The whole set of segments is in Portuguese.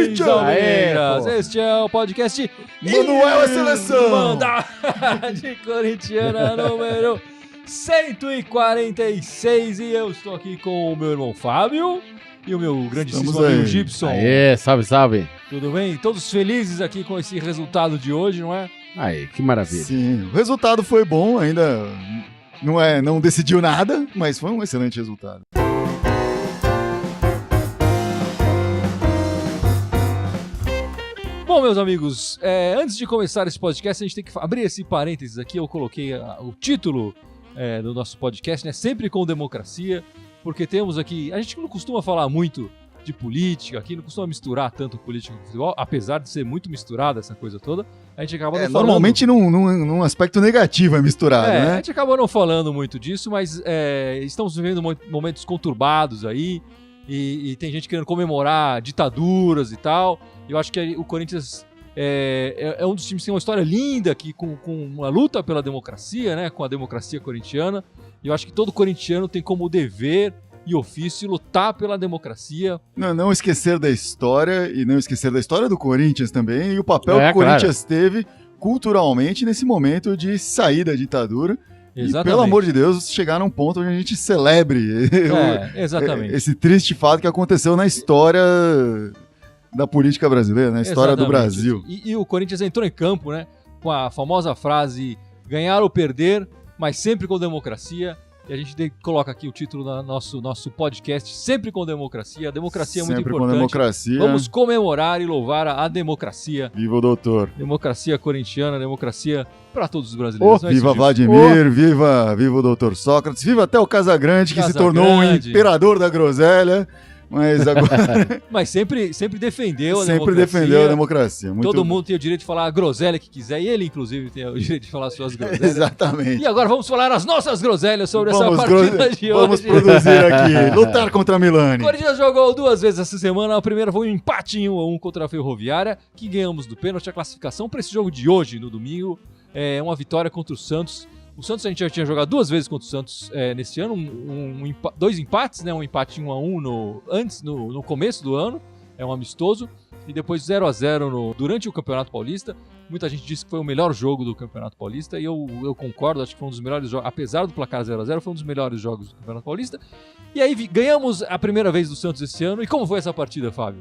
Corinthians! Almeiras, este é o podcast Manuel é Seleção! Irmandade Corintiana número 146 e eu estou aqui com o meu irmão Fábio e o meu grandíssimo amigo Gibson. Aê, salve, salve. Tudo bem? Todos felizes aqui com esse resultado de hoje, não é? Aí, que maravilha. Sim, o resultado foi bom, ainda não decidiu nada, mas foi um excelente resultado. Bom, meus amigos, antes de começar esse podcast, a gente tem que abrir esse parênteses aqui. Eu coloquei o título do nosso podcast, né? Sempre com democracia, porque temos aqui... A gente não costuma falar muito de política aqui, não costuma misturar tanto política com futebol, apesar de ser muito misturada essa coisa toda. A gente acaba não falando... Normalmente num aspecto negativo é misturado, né? A gente acabou não falando muito disso, mas estamos vivendo momentos conturbados aí, e tem gente querendo comemorar ditaduras e tal. Eu acho que o Corinthians é um dos times que tem uma história linda aqui, com uma luta pela democracia, né? Com a democracia corintiana. E eu acho que todo corintiano tem como dever e ofício lutar pela democracia. Não esquecer da história, e não esquecer da história do Corinthians também, e o papel que o Corinthians teve culturalmente nesse momento de sair da ditadura. Exatamente. E, pelo amor de Deus, chegar num ponto onde a gente celebre exatamente. esse triste fato que aconteceu na história da política brasileira, na história do Brasil. E o Corinthians entrou em campo, né, com a famosa frase ganhar ou perder, mas sempre com democracia. E a gente coloca aqui o título do nosso podcast, sempre com democracia. A democracia é muito sempre importante. Com democracia. Vamos comemorar e louvar a democracia. Viva o doutor. Democracia corintiana, democracia para todos os brasileiros. Viva Vladimir, viva o doutor Sócrates, viva até o Casagrande, que se tornou um imperador da groselha. Mas agora... Mas sempre defendeu a democracia. Sempre defendeu a democracia. Todo mundo tem o direito de falar a groselha que quiser, e ele, inclusive, tem o direito de falar as suas groselhas. Exatamente. E agora vamos falar as nossas groselhas sobre essa partida de hoje. Vamos produzir aqui, lutar contra a Milani. O Corinthians jogou 2 vezes essa semana. A primeira foi um empate em 1-1 contra a Ferroviária, que ganhamos do pênalti. A classificação para esse jogo de hoje, no domingo, é uma vitória contra o Santos. O Santos a gente já tinha jogado 2 vezes contra o Santos nesse ano, 2 empates, né? Um empate 1-1 no começo do ano, é um amistoso, e depois 0-0 durante o Campeonato Paulista. Muita gente disse que foi o melhor jogo do Campeonato Paulista, e eu concordo, acho que foi um dos melhores jogos, apesar do placar 0-0, foi um dos melhores jogos do Campeonato Paulista. E aí ganhamos a primeira vez do Santos esse ano, e como foi essa partida, Fábio?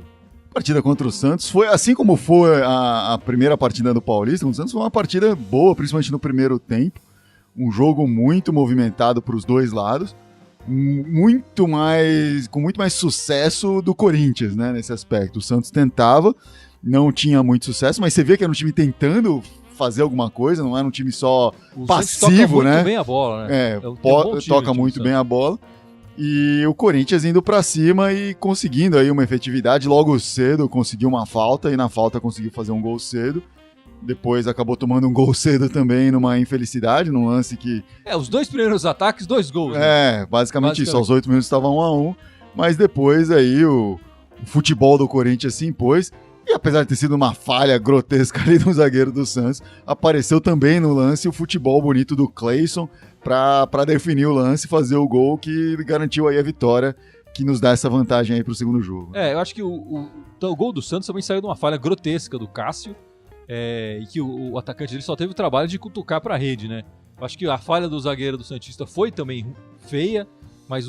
A partida contra o Santos foi, assim como foi a primeira partida do Paulista, o Santos foi uma partida boa, principalmente no primeiro tempo. Um jogo muito movimentado para os dois lados, com muito mais sucesso do Corinthians, né, nesse aspecto. O Santos tentava, não tinha muito sucesso, mas você vê que era um time tentando fazer alguma coisa, não era um time só passivo, né? Toca muito bem a bola, né? Toca muito bem a bola. E o Corinthians indo para cima e conseguindo aí uma efetividade logo cedo, conseguiu uma falta, e na falta conseguiu fazer um gol cedo. Depois acabou tomando um gol cedo também, numa infelicidade, num lance que... os 2 primeiros ataques, 2 gols. Né? Basicamente isso. Aos 8 minutos estava 1-1. Mas depois aí o futebol do Corinthians se impôs. E apesar de ter sido uma falha grotesca ali do zagueiro do Santos, apareceu também no lance o futebol bonito do Cleison para definir o lance e fazer o gol que garantiu aí a vitória, que nos dá essa vantagem aí para o segundo jogo. Eu acho que o gol do Santos também saiu de uma falha grotesca do Cássio. E que o atacante dele só teve o trabalho de cutucar para a rede, né? Eu acho que a falha do zagueiro do Santista foi também feia, mas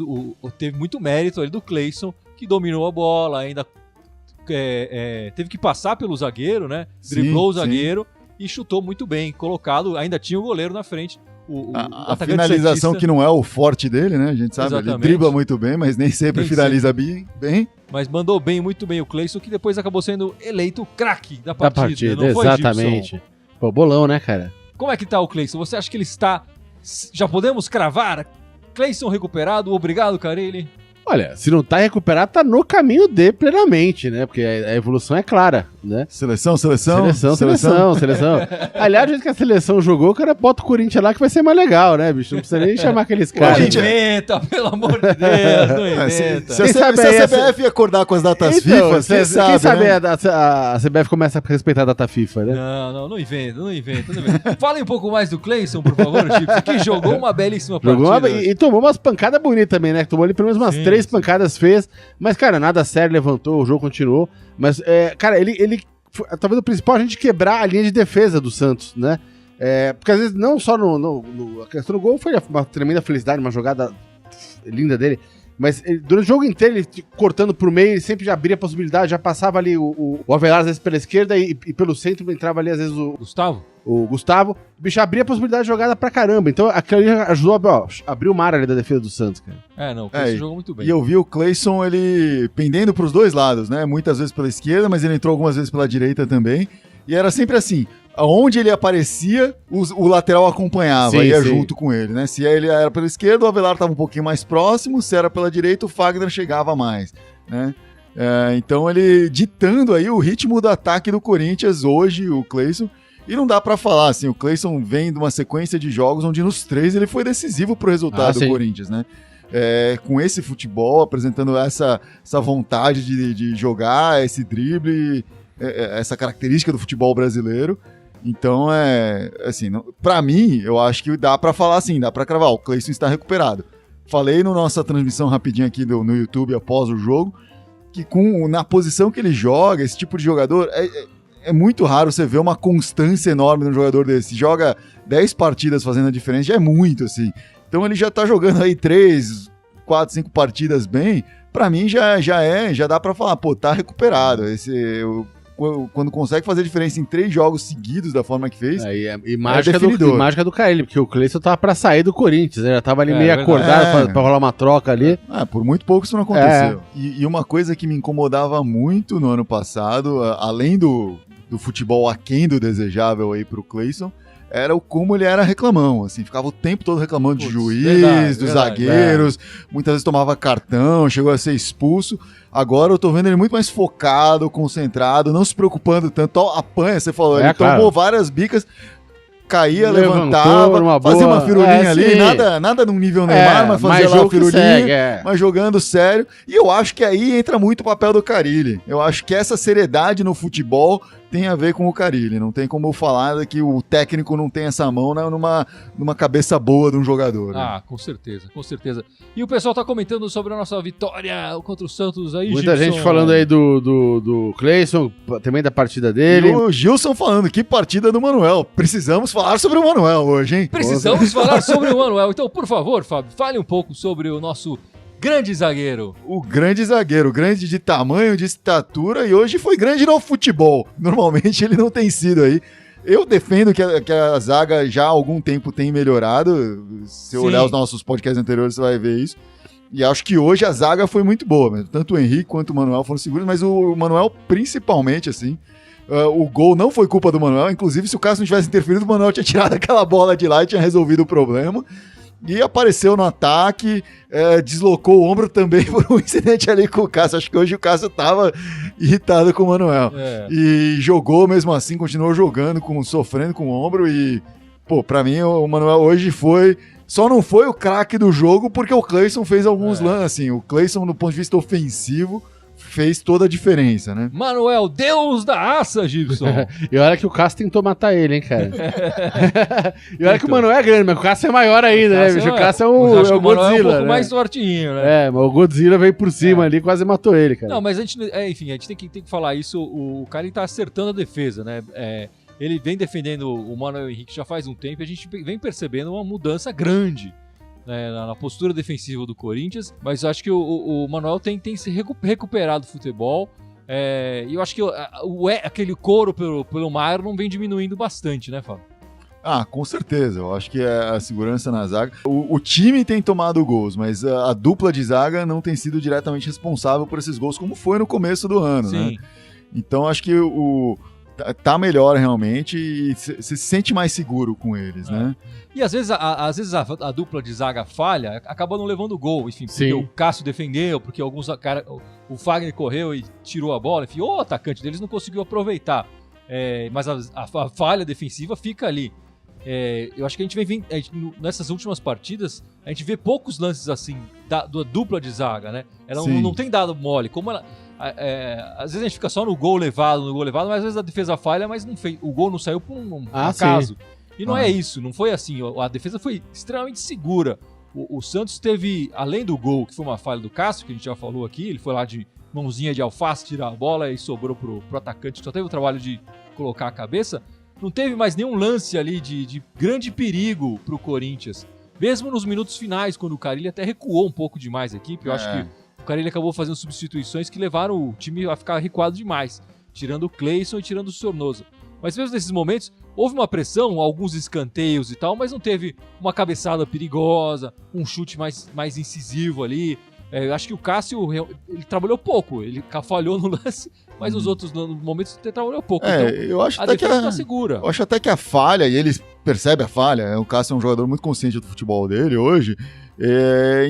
teve muito mérito ali do Cleison, que dominou a bola, ainda teve que passar pelo zagueiro, né? Driblou o zagueiro e chutou muito bem, colocado, ainda tinha o goleiro na frente. A finalização Santista, que não é o forte dele, né? A gente sabe, ele dribla muito bem, mas nem sempre finaliza bem. Mas mandou muito bem o Cleison, que depois acabou sendo eleito o craque da partida. Não foi, exatamente. Gibson? Pô, bolão, né, cara? Como é que tá o Cleison? Você acha que ele está... Já podemos cravar? Cleison recuperado, obrigado, Carelli. Olha, se não tá recuperado, tá no caminho de plenamente, né? Porque a evolução é clara. né? Seleção. Aliás, do jeito que a seleção jogou, o cara bota o Corinthians lá que vai ser mais legal, né, bicho? Não precisa nem chamar aqueles caras. Não inventa, pelo amor de Deus, não inventa. Se a CBF acordar com as datas FIFA, você sabe, quem sabe né? a CBF começa a respeitar a data FIFA, né? Não inventa. Fale um pouco mais do Cleison, por favor, Chips, que jogou uma belíssima partida. E tomou umas pancadas bonitas também, né? Tomou ali pelo menos umas 3 pancadas feias. Mas, cara, nada sério, levantou, o jogo continuou. Mas, cara, ele talvez o principal é a gente quebrar a linha de defesa do Santos, né? Porque às vezes não só a questão do gol foi uma tremenda felicidade, uma jogada linda dele. Mas durante o jogo inteiro, ele cortando por meio, ele sempre já abria a possibilidade, já passava ali o Avelar, às vezes pela esquerda e pelo centro entrava ali, às vezes, o Gustavo. O bicho abria a possibilidade de jogada pra caramba. Então aquilo ali ajudou a abrir o mar ali da defesa do Santos, cara. O Cleison jogou muito bem. E eu vi o Cleison, ele pendendo pros dois lados, né? Muitas vezes pela esquerda, mas ele entrou algumas vezes pela direita também. E era sempre assim. Onde ele aparecia, o lateral acompanhava, ia junto com ele, né? Se ele era pela esquerda, o Avelar estava um pouquinho mais próximo, se era pela direita, o Fagner chegava mais, né? Então ele ditando aí o ritmo do ataque do Corinthians hoje, o Cleison, e não dá pra falar, assim, o Cleison vem de uma sequência de jogos onde nos 3 ele foi decisivo pro resultado do Corinthians, né? Com esse futebol, apresentando essa vontade de jogar, esse drible, essa característica do futebol brasileiro. Então, assim, pra mim, eu acho que dá pra falar assim, dá pra cravar, o Cleison está recuperado. Falei na nossa transmissão rapidinho aqui no YouTube após o jogo, que na posição que ele joga, esse tipo de jogador, é muito raro você ver uma constância enorme num jogador desse. Joga 10 partidas fazendo a diferença, já é muito, assim. Então ele já tá jogando aí 3, 4, 5 partidas bem, pra mim já dá pra falar, pô, tá recuperado. Quando consegue fazer diferença em 3 jogos seguidos da forma que fez, e mágica do Carille, porque o Cleison tava pra sair do Corinthians, né? Já tava ali meio acordado pra rolar uma troca ali. Por muito pouco isso não aconteceu. E uma coisa que me incomodava muito no ano passado, além do futebol aquém do desejável aí pro Cleison, era como ele era reclamão, assim, ficava o tempo todo reclamando de juiz, dos zagueiros, muitas vezes tomava cartão, chegou a ser expulso. Agora eu tô vendo ele muito mais focado, concentrado, não se preocupando tanto, apanha, você falou, ele tomou várias bicas, caía, levantava, fazia uma firulinha ali, nada num nível Neymar, mas fazia lá uma firulinha, mas jogando sério. E eu acho que aí entra muito o papel do Carille. Eu acho que essa seriedade no futebol tem a ver com o Carille. Não tem como eu falar que o técnico não tem essa mão, né, numa cabeça boa de um jogador. Né? Com certeza. E o pessoal tá comentando sobre a nossa vitória contra o Santos aí, muita Gilson. gente falando aí do Cleison, também da partida dele. E o Gilson falando, que partida do Manuel. Precisamos falar sobre o Manuel hoje, hein? Precisamos falar sobre o Manuel. Então, por favor, Fábio, fale um pouco sobre o nosso grande zagueiro. O grande zagueiro, grande de tamanho, de estatura, e hoje foi grande no futebol. Normalmente ele não tem sido aí. Eu defendo que a zaga já há algum tempo tem melhorado. Se eu olhar os nossos podcasts anteriores, você vai ver isso. E acho que hoje a zaga foi muito boa mesmo. Tanto o Henrique quanto o Manuel foram seguros, mas o Manuel principalmente, assim. O gol não foi culpa do Manuel. Inclusive, se o Cássio não tivesse interferido, o Manuel tinha tirado aquela bola de lá e tinha resolvido o problema. E apareceu no ataque, deslocou o ombro também por um incidente ali com o Cássio. Acho que hoje o Cássio tava irritado com o Manuel. E jogou mesmo assim, continuou jogando, sofrendo com o ombro. E, pô, pra mim o Manuel hoje só não foi o craque do jogo porque o Cleison fez alguns lances. Assim, o Cleison, do ponto de vista ofensivo, fez toda a diferença, né? Manuel, Deus da aça, Gibson. E olha que o Cássio tentou matar ele, hein, cara. E olha que o Manuel é grande, mas o Cássio é maior ainda, né, bicho? O Cássio é o Godzilla, é um pouco mais fortinho, né? Mas o Godzilla veio por cima ali, quase matou ele, cara. Não, mas a gente, enfim, a gente tem que falar isso. O cara tá acertando a defesa, né? Ele vem defendendo o Manuel Henrique já faz um tempo e a gente vem percebendo uma mudança grande, né, na postura defensiva do Corinthians, mas eu acho que o Manuel tem se recuperado do futebol, e eu acho que aquele coro pelo Maier não vem diminuindo bastante, né, Fábio? Com certeza, eu acho que é a segurança na zaga. O time tem tomado gols, mas a dupla de zaga não tem sido diretamente responsável por esses gols, como foi no começo do ano, né? Então acho que tá melhor realmente e você se sente mais seguro com eles, né? E às vezes a dupla de zaga falha, acaba não levando gol, enfim, porque Sim. o Cássio defendeu, porque o Fagner correu e tirou a bola, enfim, o atacante deles não conseguiu aproveitar. Mas a falha defensiva fica ali. Eu acho que a gente vem nessas últimas partidas, a gente vê poucos lances assim da dupla de zaga, né? Ela não tem dado mole. Como ela, às vezes a gente fica só no gol levado, mas às vezes a defesa falha, mas o gol não saiu por um acaso. E não é isso, não foi assim. A defesa foi extremamente segura. O Santos teve, além do gol, que foi uma falha do Cássio, que a gente já falou aqui, ele foi lá de mãozinha de alface tirar a bola e sobrou pro atacante, que só teve o trabalho de colocar a cabeça. Não teve mais nenhum lance ali de grande perigo pro Corinthians. Mesmo nos minutos finais, quando o Carille até recuou um pouco demais a equipe, eu acho que o Carille acabou fazendo substituições que levaram o time a ficar recuado demais, tirando o Cleison e tirando o Sornosa. Mas mesmo nesses momentos, houve uma pressão, alguns escanteios e tal, mas não teve uma cabeçada perigosa, um chute mais incisivo ali. Eu acho que o Cássio, ele trabalhou pouco, ele falhou no lance, mas nos outros momentos ele trabalhou pouco. Então, eu acho a até que defesa tá segura. Eu acho até que a falha, e eles percebem a falha, o Cássio é um jogador muito consciente do futebol dele hoje,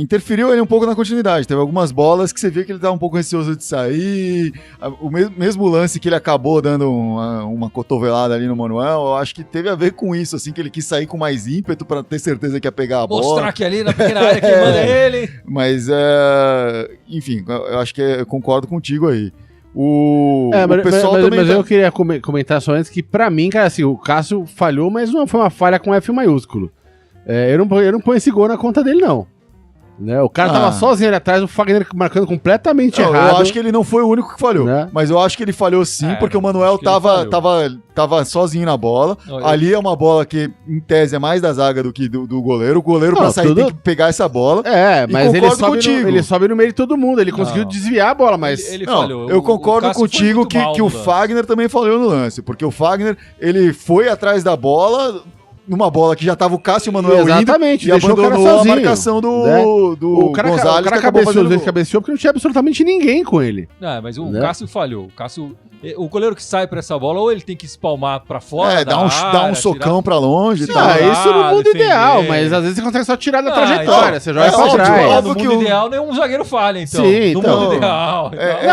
interferiu ele um pouco na continuidade. Teve algumas bolas que você vê que ele tá um pouco receoso de sair. O mesmo lance que ele acabou dando uma cotovelada ali no Manuel, eu acho que teve a ver com isso, assim, que ele quis sair com mais ímpeto pra ter certeza que ia pegar a bola. Mostrar que ali na pequena área que manda ele. Mas, enfim, eu acho que eu concordo contigo aí. O pessoal também. Mas eu queria comentar só antes que, pra mim, cara, assim, o Cássio falhou, mas não foi uma falha com F maiúsculo. Eu não ponho esse gol na conta dele, não. Né? O cara tava sozinho ali atrás, o Fagner marcando completamente errado. Eu acho que ele não foi o único que falhou, né? Mas eu acho que ele falhou sim, porque o Manuel tava sozinho na bola. Ali é uma bola que, em tese, é mais da zaga do que do goleiro. O goleiro, pra sair, tem que pegar essa bola. Mas ele sobe no meio de todo mundo. Ele conseguiu desviar a bola, mas... Ele falhou. Eu concordo contigo que o Fagner também falhou no lance, porque o Fagner, ele foi atrás da bola... numa bola que já tava o Cássio e o Manuel exatamente, indo, e abandonou a marcação do Gonzalez. O cara cabeceou porque não tinha absolutamente ninguém com ele. Mas o Cássio falhou. O goleiro que sai pra essa bola, ou ele tem que espalmar pra fora dá um socão pra longe. Isso no mundo ideal, mas às vezes você consegue só tirar da trajetória, você joga pra trás. No mundo ideal, nenhum zagueiro falha, então. Sim, no mundo ideal.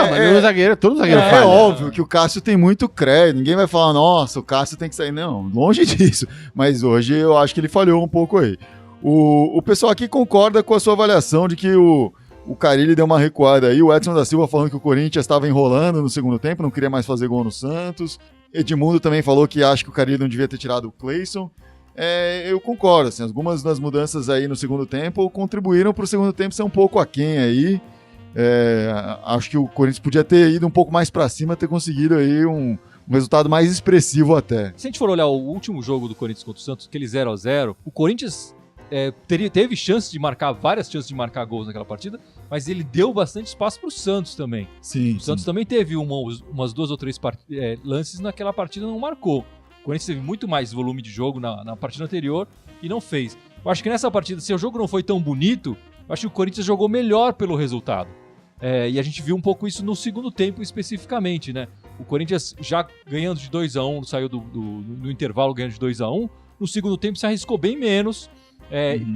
Mas nenhum zagueiro, todo zagueiro falha. É óbvio que o Cássio tem muito crédito, ninguém vai falar, nossa, o Cássio tem que sair. Não, longe disso. Mas hoje eu acho que ele falhou um pouco aí. O pessoal aqui concorda com a sua avaliação de que o Carille deu uma recuada aí. O Edson da Silva falando que o Corinthians estava enrolando no segundo tempo, não queria mais fazer gol no Santos. Edmundo também falou que acha que o Carille não devia ter tirado o Cleison. Eu concordo, assim, algumas das mudanças aí no segundo tempo contribuíram para o segundo tempo ser um pouco aquém aí. Acho que o Corinthians podia ter ido um pouco mais para cima, ter conseguido aí um resultado mais expressivo até. Se a gente for olhar o último jogo do Corinthians contra o Santos, aquele 0-0, o Corinthians teve várias chances de marcar gols naquela partida, mas ele deu bastante espaço para o Santos também. Sim, o Santos também teve umas 2 ou 3 lances naquela partida e não marcou. O Corinthians teve muito mais volume de jogo na partida anterior e não fez. Eu acho que nessa partida, se o jogo não foi tão bonito, eu acho que o Corinthians jogou melhor pelo resultado. E a gente viu um pouco isso no segundo tempo especificamente, né? O Corinthians já ganhando de 2-1, saiu no intervalo ganhando de 2-1, no segundo tempo se arriscou bem menos.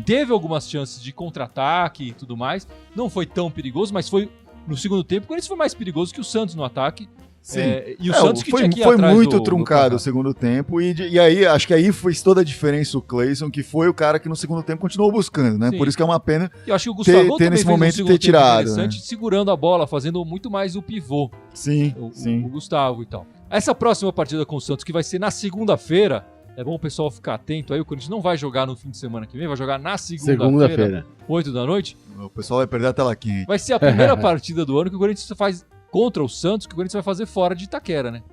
Teve algumas chances de contra-ataque e tudo mais. Não foi tão perigoso, mas foi no segundo tempo. O Corinthians foi mais perigoso que o Santos no ataque. Sim. E o Santos que foi tinha que ir atrás muito truncado o segundo tempo. E aí, acho que aí fez toda a diferença o Cleison, que foi o cara que no segundo tempo continuou buscando, né? Sim. Por isso que é uma pena eu acho que o Gustavo ter nesse momento ter tirado. Interessante, né? Segurando a bola, fazendo muito mais o pivô. Sim, o Gustavo e tal. Essa próxima partida com o Santos, que vai ser na segunda-feira, é bom o pessoal ficar atento aí. O Corinthians não vai jogar no fim de semana que vem, vai jogar na segunda-feira, 8 da noite. O pessoal vai perder a tela quente. Vai ser a primeira partida do ano que o Corinthians faz contra o Santos, que o Corinthians vai fazer fora de Itaquera, né?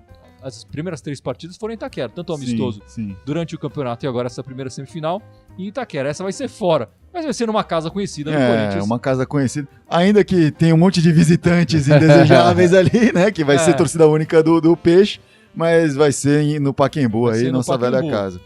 As primeiras 3 partidas foram em Itaquera, tanto amistoso durante o campeonato e agora essa primeira semifinal em Itaquera. Essa vai ser fora, mas vai ser numa casa conhecida no Corinthians. Uma casa conhecida. Ainda que tem um monte de visitantes indesejáveis ali, né? Que vai ser torcida única do Peixe, mas vai ser no Pacaembu aí, nossa velha casa.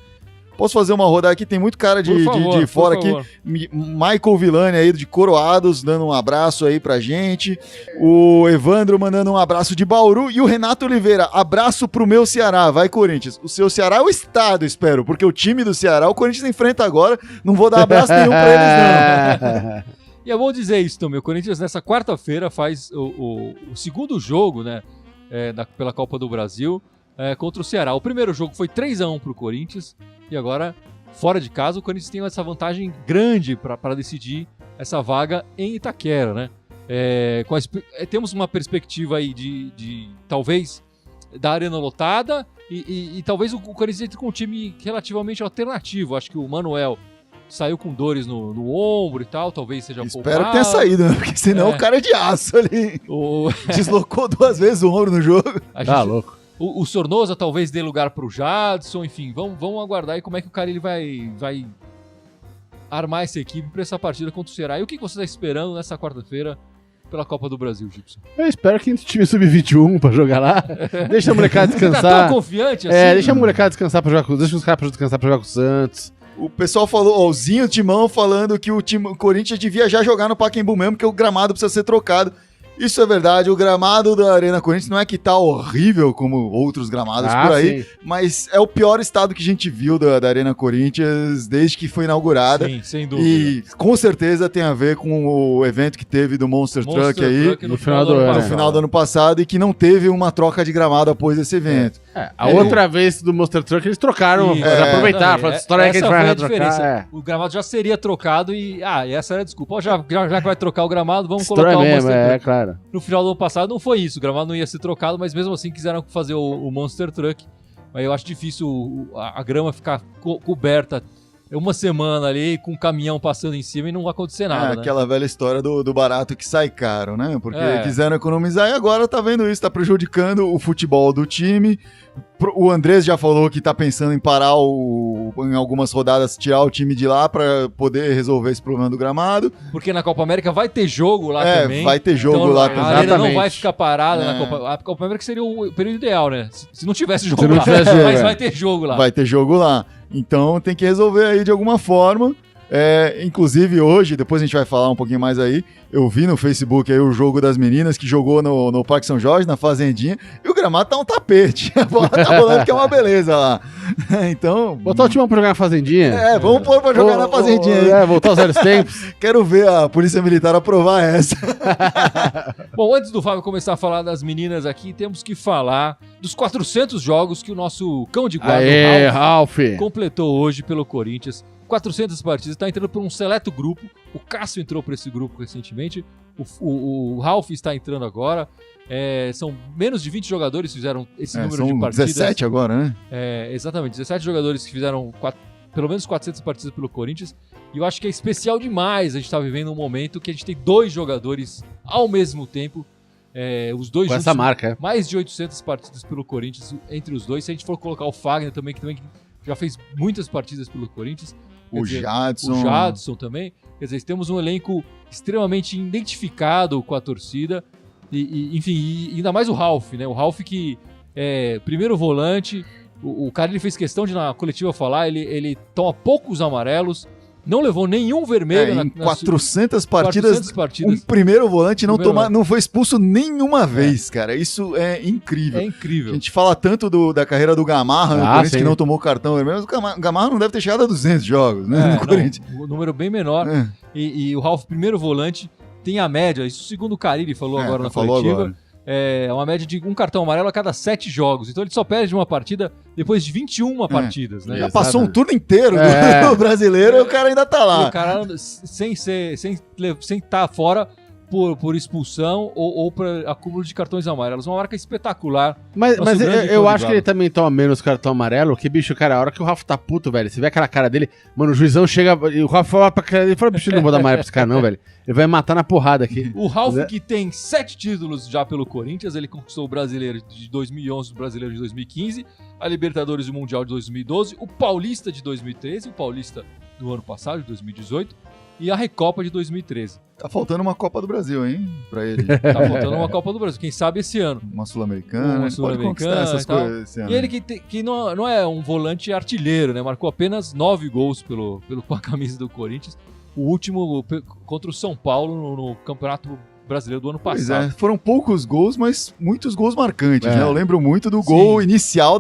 Posso fazer uma rodada aqui? Tem muito cara de fora aqui. Michael Villani aí de Coroados, dando um abraço aí pra gente. O Evandro mandando um abraço de Bauru. E o Renato Oliveira, abraço pro meu Ceará. Vai, Corinthians. O seu Ceará é o estado, espero, porque o time do Ceará, o Corinthians enfrenta agora. Não vou dar abraço nenhum pra eles, não. E eu vou dizer isso também. O Corinthians nessa quarta-feira faz o segundo jogo, né? Pela Copa do Brasil. Contra o Ceará. O primeiro jogo foi 3-1 pro Corinthians e agora, fora de casa, o Corinthians tem essa vantagem grande para decidir essa vaga em Itaquera, né? Temos uma perspectiva aí de talvez da arena lotada e talvez o Corinthians entre com um time relativamente alternativo. Acho que o Manuel saiu com dores no ombro e tal, talvez seja Espero poupado. que tenha saído, né? Porque senão o cara é de aço ali. Deslocou 2 vezes o ombro no jogo. Louco. O Sornosa talvez dê lugar pro Jadson, enfim, vamos aguardar aí como é que o cara ele vai armar essa equipe para essa partida contra o Ceará. E o que você está esperando nessa quarta-feira pela Copa do Brasil, Gibson? Eu espero que entre time sub-21 pra jogar lá. Deixa a molecada descansar. Você tá tão confiante assim? Deixa a molecada descansar pra jogar com... Deixa os caras descansar pra jogar com o Santos. O pessoal falou, o Zinho Timão falando que o Corinthians devia já jogar no Pacaembu mesmo, que o gramado precisa ser trocado. Isso é verdade, o gramado da Arena Corinthians não é que tá horrível como outros gramados por aí, sim, mas é o pior estado que a gente viu da Arena Corinthians desde que foi inaugurada. Sim, sem dúvida. E com certeza tem a ver com o evento que teve do Monster Truck aí no final do ano passado e que não teve uma troca de gramado após esse evento. Outra vez do Monster Truck eles trocaram, para aproveitar, a história que a gente vai trocar. O gramado já seria trocado e essa era a desculpa. Já que vai trocar o gramado, vamos colocar o Monster Truck. Claro. No final do ano passado não foi isso, o gramado não ia ser trocado, mas mesmo assim quiseram fazer o Monster Truck. Mas eu acho difícil a grama ficar coberta uma semana ali com um caminhão passando em cima e não vai acontecer nada, né? Aquela velha história do barato que sai caro, né? Porque quiseram economizar e agora tá vendo isso, tá prejudicando o futebol do time. O Andrés já falou que tá pensando em parar em algumas rodadas, tirar o time de lá pra poder resolver esse problema do gramado. Porque na Copa América vai ter jogo lá também. Vai ter jogo lá também. A arena não vai ficar parada na Copa. A Copa América seria o período ideal, né? Se não tivesse jogo lá. Mas vai ter jogo lá. Vai ter jogo lá. Então tem que resolver aí de alguma forma. Inclusive hoje, depois a gente vai falar um pouquinho mais aí, eu vi no Facebook aí o jogo das meninas que jogou no Parque São Jorge, na Fazendinha, e o gramado tá um tapete. A bola tá rolando que é uma beleza lá. Então... Botar o time pra jogar na Fazendinha? Vamos pôr pra jogar na Fazendinha aí. Voltar aos velhos tempos. Quero ver a Polícia Militar aprovar essa. Bom, antes do Fábio começar a falar das meninas aqui, temos que falar dos 400 jogos que o nosso cão de guarda, Ralf, completou hoje pelo Corinthians. 400 partidas, está entrando por um seleto grupo. O Cássio entrou para esse grupo recentemente. O Ralf está entrando agora. São menos de 20 jogadores que fizeram esse número de partidas. 17 agora, né? Exatamente, 17 jogadores que fizeram pelo menos 400 partidas pelo Corinthians. E eu acho que é especial demais a gente estar vivendo um momento que a gente tem 2 jogadores ao mesmo tempo. Os dois com juntos, essa marca. Mais de 800 partidas pelo Corinthians entre os dois. Se a gente for colocar o Fagner também, que já fez muitas partidas pelo Corinthians. O Jadson também. Quer dizer, temos um elenco extremamente identificado com a torcida. Enfim, ainda mais o Ralf, né? O Ralf que é primeiro volante. O cara ele fez questão de na coletiva falar, ele toma poucos amarelos. Não levou nenhum vermelho em 400 partidas. Um primeiro volante não foi expulso nenhuma vez, cara. Isso é incrível. É incrível. A gente fala tanto da carreira do Gamarra no Corinthians, que não tomou cartão vermelho, mas o Gamarra não deve ter chegado a 200 jogos, né? No Corinthians. Um número bem menor. E o Ralf, primeiro volante, tem a média, isso segundo o Carilli falou agora na coletiva. É uma média de um cartão amarelo a cada 7 jogos. Então ele só perde uma partida depois de 21 partidas, né? Já passou um turno inteiro do brasileiro e o cara ainda tá lá. E o cara sem estar fora por expulsão ou por acúmulo de cartões amarelos. Uma marca espetacular. Mas eu acho que ele também toma menos cartão amarelo, que, bicho, cara, a hora que o Ralf tá puto, velho, você vê aquela cara dele, mano, o juizão chega, e o Ralf fala pra cara dele, fala, bicho, não vou dar amarelo pra esse cara não, velho. Ele vai matar na porrada aqui. O Ralf, que tem 7 títulos já pelo Corinthians, ele conquistou o Brasileiro de 2011, o Brasileiro de 2015, a Libertadores e o Mundial de 2012, o Paulista de 2013, o Paulista do ano passado, de 2018, e a Recopa de 2013. Tá faltando uma Copa do Brasil, hein? Pra ele. Tá faltando uma Copa do Brasil, quem sabe esse ano. Uma Sul-Americana. Uma Sul-Americana pode conquistar essas e tal. coisas esse ano. E ele que não é um volante artilheiro, né? Marcou apenas 9 gols com a camisa do Corinthians. O último contra o São Paulo no Campeonato Brasileiro do ano Pois passado. é, foram poucos gols, mas muitos gols marcantes, É. né? Eu lembro muito do gol inicial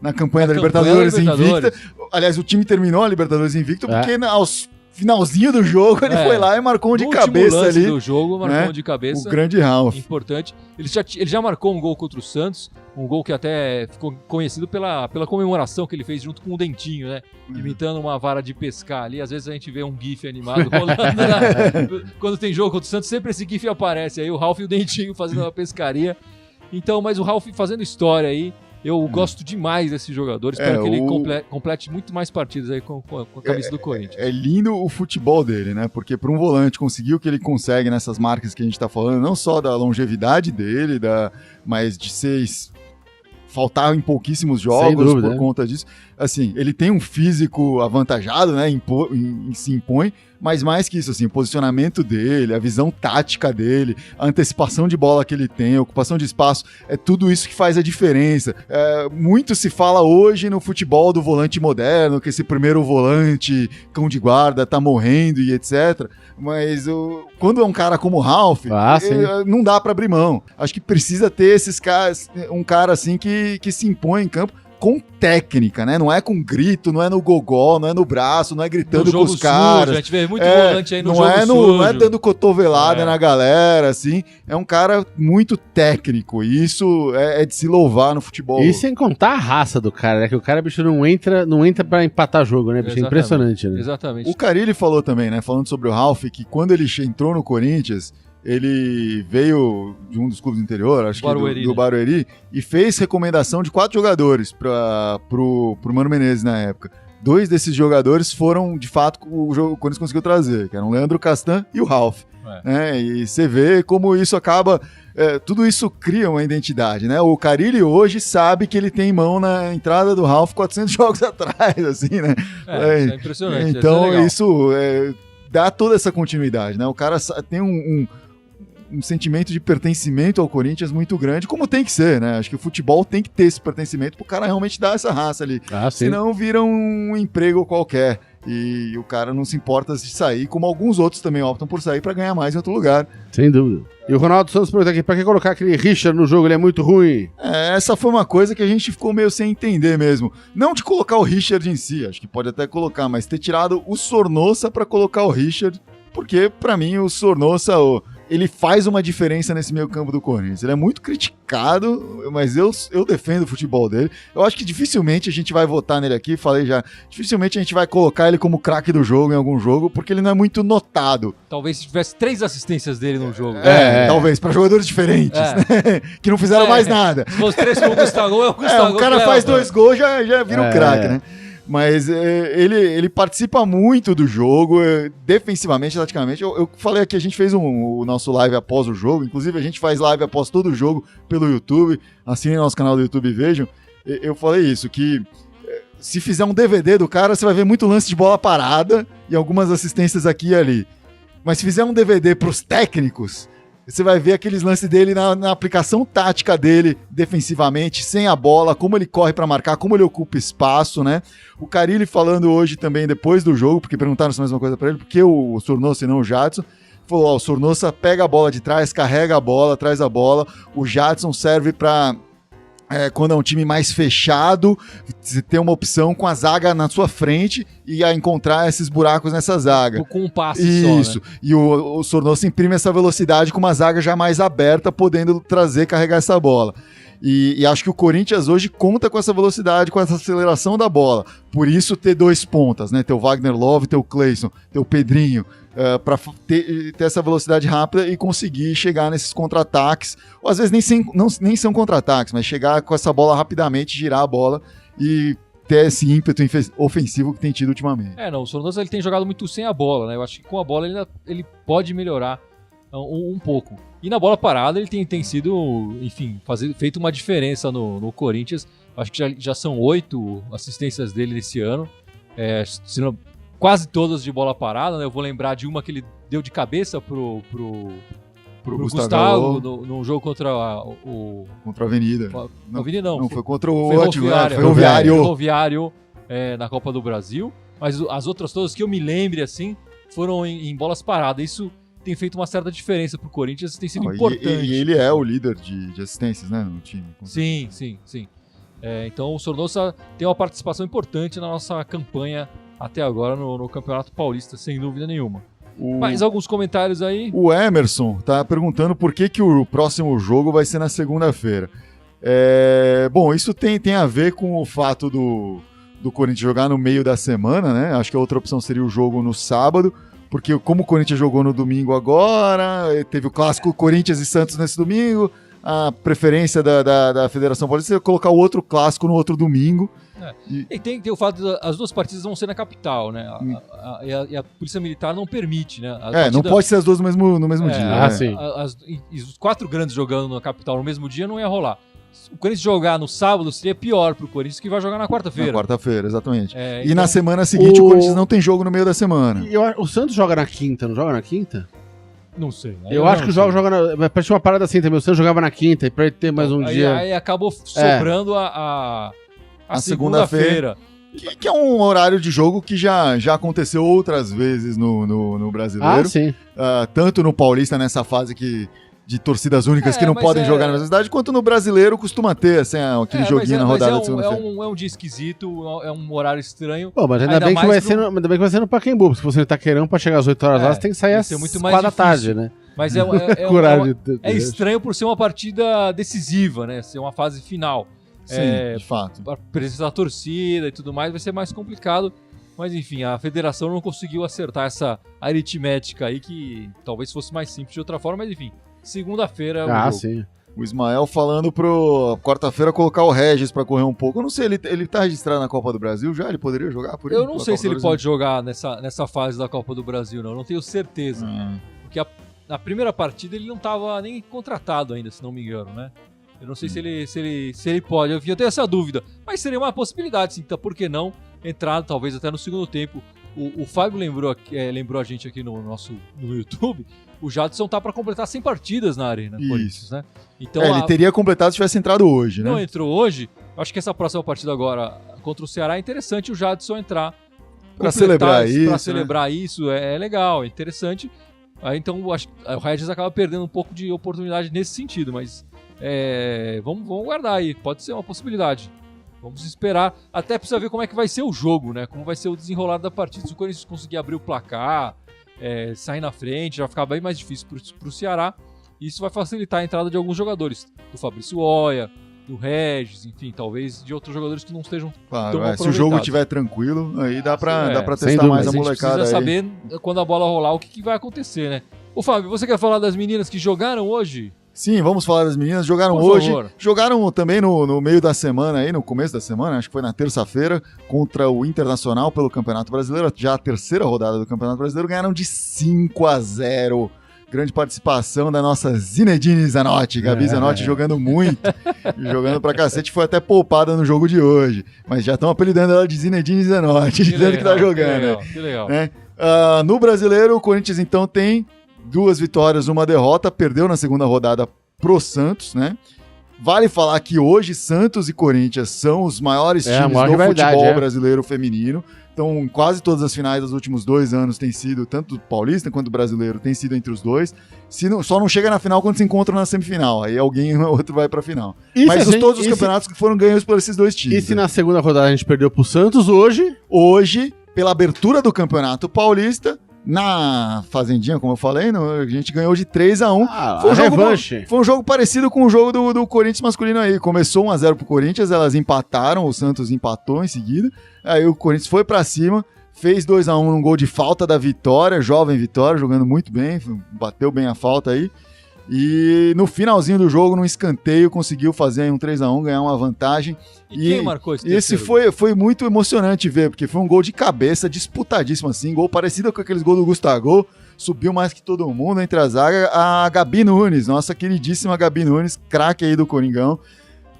na campanha da Libertadores invicta. Aliás, o time terminou a Libertadores invicto porque aos finalzinho do jogo ele foi lá e marcou um de No cabeça último lance ali. do jogo, marcou né? um de cabeça. O grande Ralf. Importante. Ele já marcou um gol contra o Santos, um gol que até ficou conhecido pela comemoração que ele fez junto com o Dentinho, né? Imitando uma vara de pescar ali. Às vezes a gente vê um gif animado rolando. Quando tem jogo contra o Santos, sempre esse gif aparece aí, o Ralf e o Dentinho fazendo uma pescaria. Então, mas o Ralf fazendo história aí. Eu gosto demais desse jogador. Espero que ele complete muito mais partidas aí com a camisa do Corinthians. É lindo o futebol dele, né? Porque para um volante conseguir o que ele consegue nessas marcas que a gente tá falando, não só da longevidade dele, mas de faltar em pouquíssimos jogos por conta disso. Assim, ele tem um físico avantajado, né? Se impõe, mas mais que isso, assim, o posicionamento dele, a visão tática dele, a antecipação de bola que ele tem, a ocupação de espaço, é tudo isso que faz a diferença. Muito se fala hoje no futebol do volante moderno, que esse primeiro volante, cão de guarda, tá morrendo e etc. Mas quando é um cara como o Ralf, não dá pra abrir mão. Acho que precisa ter um cara assim que se impõe em campo com técnica, né? Não é com grito, não é no gogó, não é no braço, não é gritando com os caras. Sujo, a gente vê muito volante aí no jogo sujo. Não é dando cotovelada na galera, assim. É um cara muito técnico. E isso é de se louvar no futebol. E sem contar a raça do cara, né? Que o cara, bicho, não entra pra empatar jogo, né? Bicho, é impressionante, né? Exatamente. O Carille falou também, né? Falando sobre o Ralf, que quando ele entrou no Corinthians, ele veio de um dos clubes do interior, acho que do Barueri, e fez recomendação de 4 jogadores pro Mano Menezes na época. 2 desses jogadores foram, de fato, o Corinthians conseguiu trazer, que eram o Leandro Castan e o Ralf. E você vê como isso acaba... tudo isso cria uma identidade, né? O Carille hoje sabe que ele tem mão na entrada do Ralf 400 jogos atrás, assim, né? Isso é impressionante. Então, isso dá toda essa continuidade, né? O cara tem um sentimento de pertencimento ao Corinthians muito grande, como tem que ser, né? Acho que o futebol tem que ter esse pertencimento pro cara realmente dar essa raça ali. Senão vira um emprego qualquer. E o cara não se importa de sair, como alguns outros também optam por sair para ganhar mais em outro lugar. Sem dúvida. E o Ronaldo Santos pergunta aqui, pra que colocar aquele Richard no jogo? Ele é muito ruim. Essa foi uma coisa que a gente ficou meio sem entender mesmo. Não de colocar o Richard em si, acho que pode até colocar, mas ter tirado o Sornosa para colocar o Richard, porque para mim o Sornosa... ele faz uma diferença nesse meio campo do Corinthians. Ele é muito criticado, mas eu defendo o futebol dele. Eu acho que dificilmente a gente vai votar nele aqui, falei já, dificilmente a gente vai colocar ele como craque do jogo em algum jogo, porque ele não é muito notado. Talvez se tivesse 3 assistências dele no jogo. Talvez, para jogadores diferentes, né? Que não fizeram mais nada. Se fosse 3 com o Gustavo, é o Gustavo. O cara faz 2 gols, já vira um craque, né? Mas ele participa muito do jogo, defensivamente, taticamente. Eu falei aqui, a gente fez o nosso live após o jogo, inclusive a gente faz live após todo o jogo pelo YouTube, assinem nosso canal do YouTube e vejam. Eu falei isso, que se fizer um DVD do cara, você vai ver muito lance de bola parada e algumas assistências aqui e ali. Mas se fizer um DVD pros técnicos... você vai ver aqueles lances dele na aplicação tática dele, defensivamente, sem a bola, como ele corre para marcar, como ele ocupa espaço, né? O Carille falando hoje também, depois do jogo, porque perguntaram essa mesma coisa para ele, porque o Sornosa e não o Jadson, falou, o Sornosa pega a bola de trás, carrega a bola, traz a bola, o Jadson serve para... quando é um time mais fechado, você tem uma opção com a zaga na sua frente e a encontrar esses buracos nessa zaga. Com um passe Isso. só, né? E o Sornosa imprime essa velocidade com uma zaga já mais aberta, podendo carregar essa bola. E acho que o Corinthians hoje conta com essa velocidade, com essa aceleração da bola. Por isso ter 2 pontas, né? Ter o Wagner Love, ter o Cleison, ter o Pedrinho, para ter essa velocidade rápida e conseguir chegar nesses contra-ataques. Ou às vezes nem são contra-ataques, mas chegar com essa bola rapidamente, girar a bola e ter esse ímpeto ofensivo que tem tido ultimamente. O Sornosa ele tem jogado muito sem a bola, né? Eu acho que com a bola ele pode melhorar um pouco. E na bola parada ele tem sido, enfim, feito uma diferença no Corinthians. Acho que já são 8 assistências dele nesse ano. quase todas de bola parada, né? Eu vou lembrar de uma que ele deu de cabeça pro Gustavo no jogo contra contra a Avenida. Não, Avenida não. Não, foi contra o Ferroviário na Copa do Brasil. Mas as outras todas que eu me lembre, assim, foram em bolas paradas. Isso tem feito uma certa diferença pro Corinthians, tem sido importante. E ele é o líder de assistências, né, no time. Sim. Então o Sornosa tem uma participação importante na nossa campanha até agora no Campeonato Paulista, sem dúvida nenhuma. Mais alguns comentários aí? O Emerson tá perguntando por que o próximo jogo vai ser na segunda-feira. Bom, isso tem a ver com o fato do Corinthians jogar no meio da semana, né? Acho que a outra opção seria o jogo no sábado, porque como o Corinthians jogou no domingo agora, teve o clássico Corinthians e Santos nesse domingo, a preferência da Federação Paulista é colocar o outro clássico no outro domingo. E tem o fato as duas partidas vão ser na capital, né? E a Polícia Militar não permite, né? Não pode ser as duas no mesmo dia. Sim. Os 4 grandes jogando na capital no mesmo dia não ia rolar. O Corinthians jogar no sábado seria pior pro Corinthians, que vai jogar na quarta-feira. Na quarta-feira, exatamente. E na semana seguinte o Corinthians não tem jogo no meio da semana. O Santos joga na quinta, não joga na quinta? Não sei. Eu acho que o jogo joga na... Parece uma parada assim também. O Santos jogava na quinta, e pra ele ter mais um dia... Aí acabou sobrando a segunda-feira. Que é um horário de jogo que já aconteceu outras vezes no Brasileiro. Sim. Tanto no Paulista, nessa fase de torcidas únicas que não podem jogar na mesma cidade, quanto no Brasileiro costuma ter assim, aquele joguinho na rodada de segunda-feira. É um dia esquisito, é um horário estranho. Pô, mas ainda bem que vai ser no Pacaembu, porque se você no Itaquerão pra chegar às 8 horas lá, você tem que sair às 4 da tarde, né? Mas é estranho por ser uma partida decisiva, né? Ser uma fase final. Sim, de fato. A presença da torcida e tudo mais vai ser mais complicado. Mas enfim, a federação não conseguiu acertar essa aritmética aí, que talvez fosse mais simples de outra forma, mas enfim. Segunda-feira. Sim. O Ismael falando pro quarta-feira colocar o Regis pra correr um pouco. Eu não sei, ele tá registrado na Copa do Brasil já? Ele poderia jogar por Eu não sei se ele pode jogar nessa fase da Copa do Brasil, não tenho certeza. Porque na primeira partida ele não tava nem contratado ainda, se não me engano, né? Eu não sei se ele pode, eu tenho essa dúvida. Mas seria uma possibilidade, sim, então por que não entrar talvez até no segundo tempo. O Fábio lembrou a gente aqui no YouTube. O Jadson tá para completar 100 partidas na Arena Corinthians, né? Então, ele teria completado se tivesse entrado hoje, né? Não entrou hoje. Acho que essa próxima partida agora contra o Ceará é interessante o Jadson entrar para celebrar isso. Para celebrar isso é legal, é interessante. Então acho que o Regis acaba perdendo um pouco de oportunidade nesse sentido, mas vamos guardar aí, pode ser uma possibilidade. Vamos esperar, até precisa ver como é que vai ser o jogo, né? Como vai ser o desenrolar da partida. Se o Corinthians conseguir abrir o placar, sair na frente, já vai ficar bem mais difícil pro Ceará. E isso vai facilitar a entrada de alguns jogadores. Do Fabrício Oia, do Regis, enfim, talvez de outros jogadores que não estejam tão aproveitados. Se o jogo estiver tranquilo, aí dá pra testar mais a molecada. A gente precisa saber quando a bola rolar o que vai acontecer, né? Ô Fábio, você quer falar das meninas que jogaram hoje? Sim, vamos falar das meninas. Jogaram hoje. Jogaram também no meio da semana, aí, no começo da semana, acho que foi na terça-feira, contra o Internacional pelo Campeonato Brasileiro. Já a terceira rodada do Campeonato Brasileiro. Ganharam de 5-0. Grande participação da nossa Zinedine Zanotti. Gabi Zanotti jogando muito. Jogando pra cacete. Foi até poupada no jogo de hoje. Mas já estão apelidando ela de Zinedine Zanotti. Dizendo que tá jogando. Que legal. Né? No Brasileiro, o Corinthians então tem 2 vitórias, 1 derrota, perdeu na segunda rodada pro Santos, né? Vale falar que hoje Santos e Corinthians são os maiores times do futebol brasileiro feminino. Então, quase todas as finais dos últimos 2 anos tem sido, tanto do Paulista quanto do Brasileiro, tem sido entre os dois. Só não chega na final quando se encontram na semifinal. Aí alguém ou outro vai pra final. Mas todos os campeonatos que foram ganhos por esses 2 times. E se na segunda rodada a gente perdeu pro Santos hoje? Hoje, pela abertura do Campeonato Paulista, na Fazendinha, como eu falei, a gente ganhou de 3-1. Foi um jogo parecido com o jogo do Corinthians masculino aí. Começou 1-0 pro Corinthians, elas empataram, o Santos empatou em seguida. Aí o Corinthians foi pra cima, fez 2-1 num gol de falta da Vitória, jovem Vitória, jogando muito bem, bateu bem a falta aí. E no finalzinho do jogo, num escanteio, conseguiu fazer um 3-1, ganhar uma vantagem. E quem marcou esse terceiro? Foi muito emocionante ver, porque foi um gol de cabeça, disputadíssimo assim, gol parecido com aqueles gols do Gustavo, subiu mais que todo mundo entre a zaga, a Gabi Nunes, nossa queridíssima Gabi Nunes, craque aí do Coringão.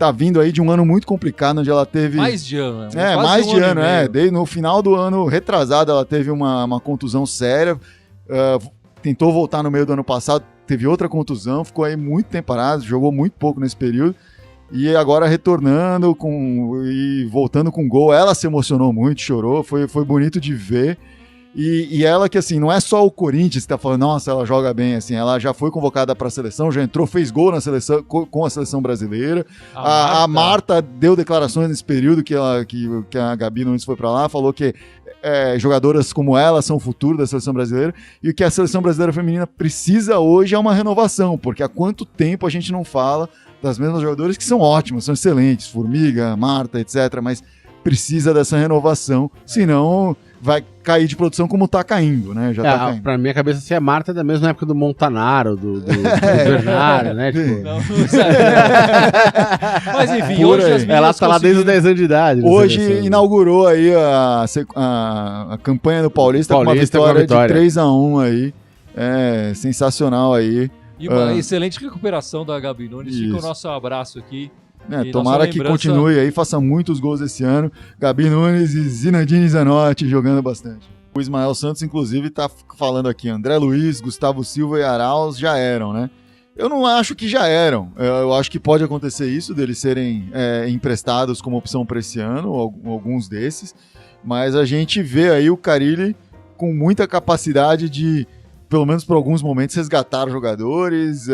tá vindo aí de um ano muito complicado, onde ela teve... Mais de ano, né? É, Quase mais um de ano, e meio. Desde no final do ano retrasado, ela teve uma contusão séria. Tentou voltar no meio do ano passado, teve outra contusão, ficou aí muito tempo parado, jogou muito pouco nesse período. E agora retornando e voltando com gol, ela se emocionou muito, chorou, foi bonito de ver. E ela que, assim, não é só o Corinthians que tá falando, nossa, ela joga bem, assim, ela já foi convocada para a seleção, já entrou, fez gol na seleção, com a seleção brasileira. A Marta deu declarações nesse período que a Gabi Nunes foi para lá, falou que jogadoras como ela são o futuro da seleção brasileira, e o que a seleção brasileira feminina precisa hoje é uma renovação, porque há quanto tempo a gente não fala das mesmas jogadoras que são ótimas, são excelentes, Formiga, Marta, etc., mas precisa dessa renovação, senão vai cair de produção como tá caindo, né? Já tá caindo. Pra minha cabeça, assim, a Marta é da mesma época do Montanaro, do Bernardo, né? Tipo... Não sabe. Mas enfim, Por hoje aí. as meninas Ela tá lá desde os 10 anos de idade. Hoje inaugurou aí a campanha do Paulista com uma vitória de 3-1 aí. Sensacional aí. E uma excelente recuperação da Gabi Nunes. Fica o nosso abraço aqui. Tomara que continue aí, faça muitos gols esse ano. Gabi Nunes e Zinedine Zanotti jogando bastante. O Ismael Santos, inclusive, tá falando aqui, André Luiz, Gustavo Silva e Arauz já eram, né? Eu não acho que já eram. Eu acho que pode acontecer isso, deles serem emprestados como opção para esse ano, alguns desses. Mas a gente vê aí o Carille com muita capacidade de, pelo menos por alguns momentos, resgatar jogadores,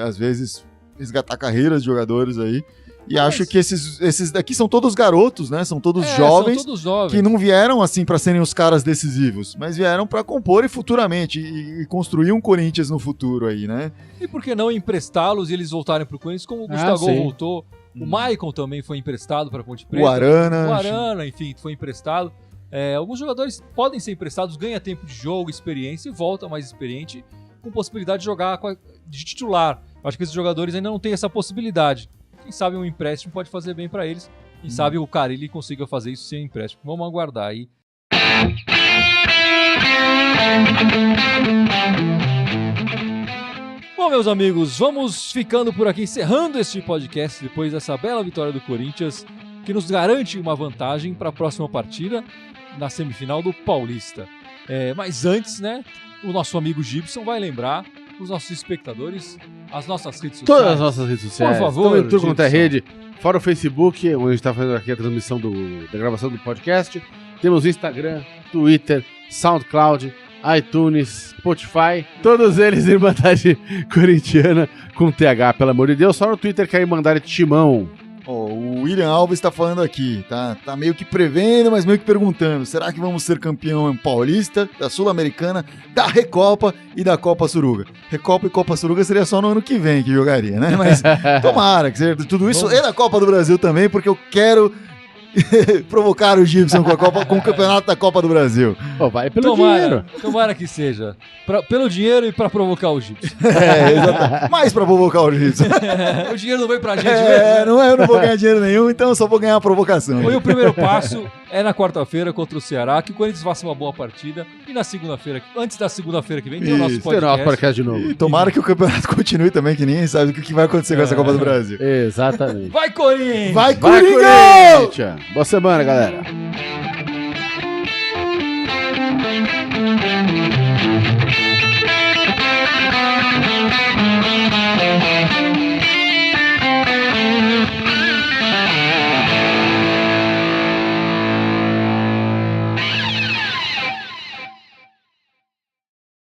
às vezes resgatar carreiras de jogadores aí. E acho que esses daqui são todos garotos, né? São todos jovens, são todos jovens que não vieram assim para serem os caras decisivos, mas vieram para compor e futuramente e construir um Corinthians no futuro aí, né? E por que não emprestá-los e eles voltarem pro Corinthians, como o Gustavo voltou. O Maicon também foi emprestado para Ponte Preta. O Arana, enfim, foi emprestado. Alguns jogadores podem ser emprestados, ganha tempo de jogo, experiência e volta mais experiente, com possibilidade de jogar de titular. Acho que esses jogadores ainda não têm essa possibilidade. Quem sabe um empréstimo pode fazer bem para eles. Quem sabe o Carille consiga fazer isso sem empréstimo. Vamos aguardar aí. Bom, meus amigos, vamos ficando por aqui, encerrando este podcast depois dessa bela vitória do Corinthians, que nos garante uma vantagem para a próxima partida na semifinal do Paulista. Mas antes, né, o nosso amigo Gibson vai lembrar os nossos espectadores, as nossas redes sociais. Todas as nossas redes sociais. Por favor, tudo quanto é rede. Fora o Facebook, onde a gente está fazendo aqui a transmissão da gravação do podcast. Temos Instagram, Twitter, SoundCloud, iTunes, Spotify. Todos eles em Irmandade Corintiana com TH, pelo amor de Deus. Só no Twitter que é Irmandade Timão. O William Alves está falando aqui, tá meio que prevendo, mas meio que perguntando, será que vamos ser campeão paulista, da Sul-Americana, da Recopa e da Copa Suruga? Recopa e Copa Suruga seria só no ano que vem que jogaria, né? Mas tomara que seja tudo isso, e da Copa do Brasil também, porque eu quero provocar o Gibson com o campeonato da Copa do Brasil. Vai pelo dinheiro. Tomara que seja. Pelo dinheiro e pra provocar o Gibson. Exatamente. Mais pra provocar o Gibson. O dinheiro não vem pra gente mesmo. Eu não vou ganhar dinheiro nenhum, então eu só vou ganhar a provocação. E o primeiro passo é na quarta-feira contra o Ceará, que o Corinthians faça uma boa partida. E na segunda-feira, antes da segunda-feira que vem, tem o nosso podcast de novo. E tomara que o campeonato continue também, que ninguém sabe o que vai acontecer com essa Copa do Brasil. Exatamente. Vai, Corinthians! Vai, Corinthians! Boa semana, galera.